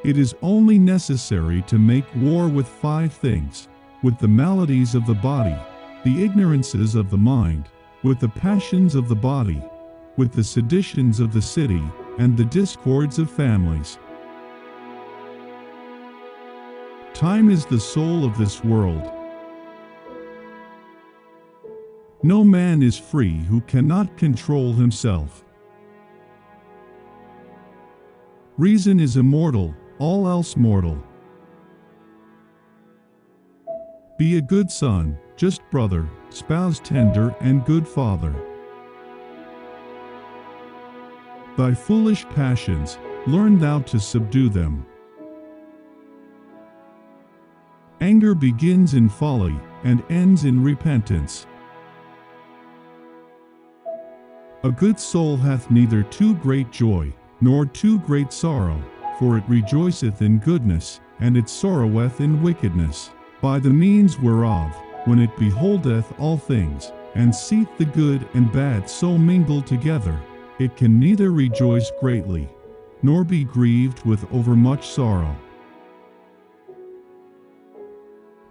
It is only necessary to make war with 5 things: with the maladies of the body, the ignorances of the mind, with the passions of the body, with the seditions of the city, and the discords of families. Time is the soul of this world. No man is free who cannot control himself. Reason is immortal, all else mortal. Be a good son, just brother, spouse tender, and good father. Thy foolish passions, learn thou to subdue them. Anger begins in folly, and ends in repentance. A good soul hath neither too great joy, nor too great sorrow, for it rejoiceth in goodness, and it sorroweth in wickedness, by the means whereof, when it beholdeth all things, and seeth the good and bad so mingled together, it can neither rejoice greatly, nor be grieved with overmuch sorrow.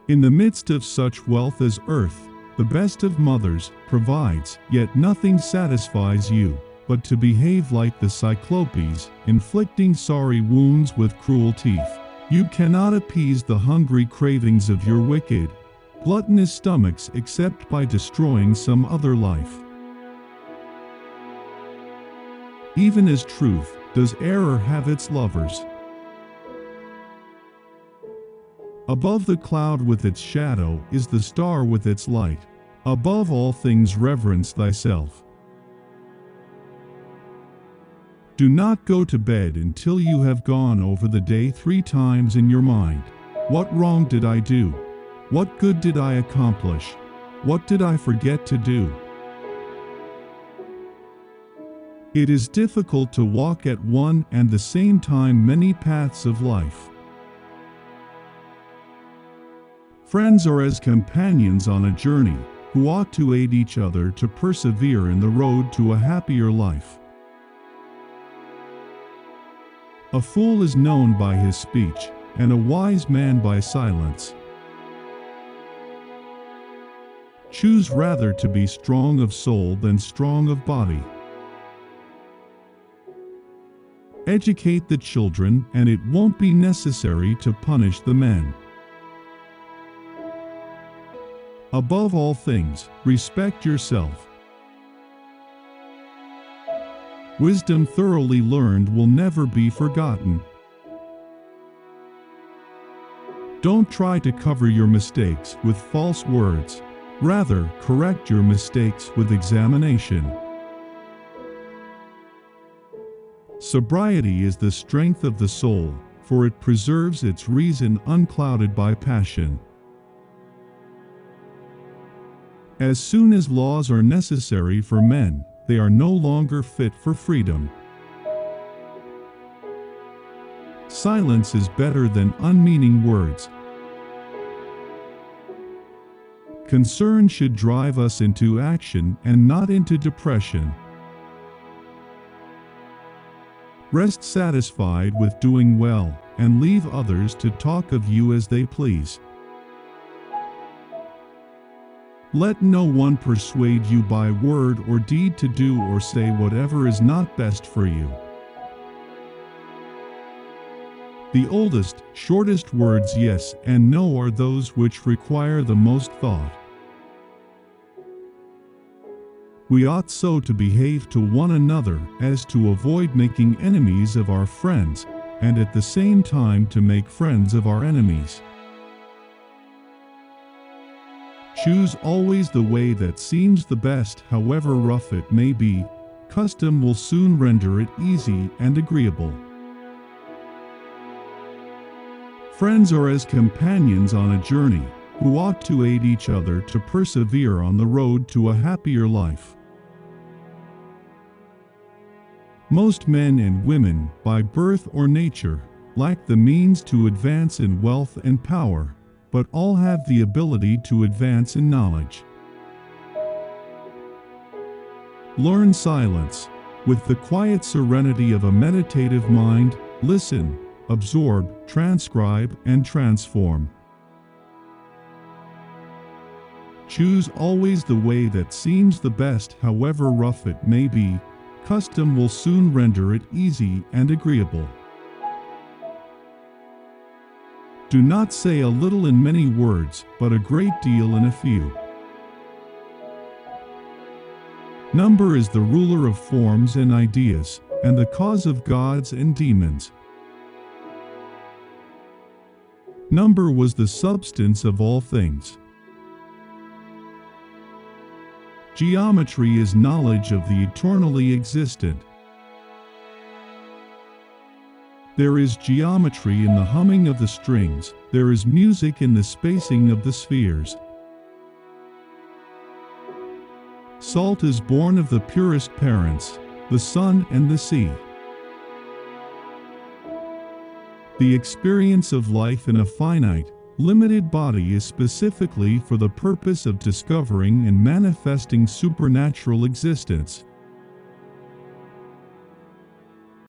In the midst of such wealth as earth, the best of mothers provides, yet nothing satisfies you, but to behave like the Cyclopes, inflicting sorry wounds with cruel teeth. You cannot appease the hungry cravings of your wicked, gluttonous stomachs except by destroying some other life. Even as truth does error have its lovers. Above the cloud with its shadow is the star with its light. Above all things reverence thyself. Do not go to bed until you have gone over the day 3 times in your mind. What wrong did I do? What good did I accomplish? What did I forget to do? It is difficult to walk at one and the same time many paths of life. Friends are as companions on a journey, who ought to aid each other to persevere in the road to a happier life. A fool is known by his speech, and a wise man by silence. Choose rather to be strong of soul than strong of body. Educate the children, and it won't be necessary to punish the men. Above all things, respect yourself. Wisdom thoroughly learned will never be forgotten. Don't try to cover your mistakes with false words. Rather, correct your mistakes with examination. Sobriety is the strength of the soul, for it preserves its reason unclouded by passion. As soon as laws are necessary for men, they are no longer fit for freedom. Silence is better than unmeaning words. Concern should drive us into action and not into depression. Rest satisfied with doing well, and leave others to talk of you as they please. Let no one persuade you by word or deed to do or say whatever is not best for you. The oldest, shortest words yes and no are those which require the most thought. We ought so to behave to one another as to avoid making enemies of our friends, and at the same time to make friends of our enemies. Choose always the way that seems the best, however rough it may be. Custom will soon render it easy and agreeable. Friends are as companions on a journey, who ought to aid each other to persevere on the road to a happier life. Most men and women, by birth or nature, lack the means to advance in wealth and power, but all have the ability to advance in knowledge. Learn silence. With the quiet serenity of a meditative mind, listen, absorb, transcribe, and transform. Choose always the way that seems the best, however rough it may be. Custom will soon render it easy and agreeable. Do not say a little in many words, but a great deal in a few. Number is the ruler of forms and ideas, and the cause of gods and demons. Number was the substance of all things. Geometry is knowledge of the eternally existent. There is geometry in the humming of the strings, there is music in the spacing of the spheres. Salt is born of the purest parents, the sun and the sea. The experience of life in a finite, limited body is specifically for the purpose of discovering and manifesting supernatural existence,